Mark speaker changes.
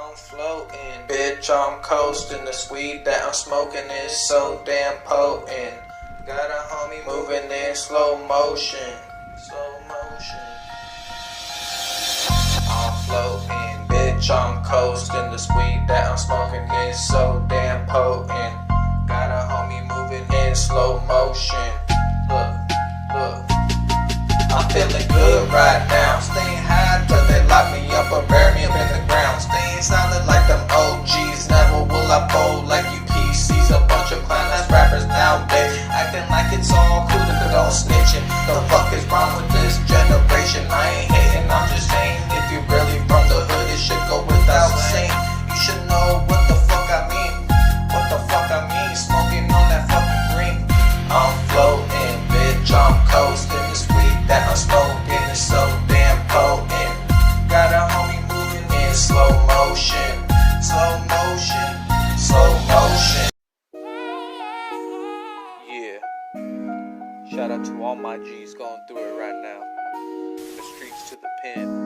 Speaker 1: I'm floating, bitch, I'm coasting. The weed that I'm smoking is so damn potent. Got a homie moving in slow motion. I'm floating, bitch, I'm coasting. The weed that I'm smoking is so damn potent. Got a homie moving in slow motion. Look, I'm feeling good right now. Staying high till they lock me up or bury me up in the ground. Staying silent like them OGs. Never will I fold like you PCs. A bunch of clown ass rappers nowadays, acting like it's all cool to condone snitching. The fuck is wrong with this generation? I ain't hating, I'm just saying, if you really from the hood, it should go without saying. You should know what the fuck I mean. What the fuck I mean, smoking on that fucking green. I'm floating, bitch, I'm coasting. This weed that I'm smoking is so damn potent. Got a homie moving in slow motion. Slow motion, slow motion. Yeah. Shout out to all my G's going through it right now. From the streets to the pen.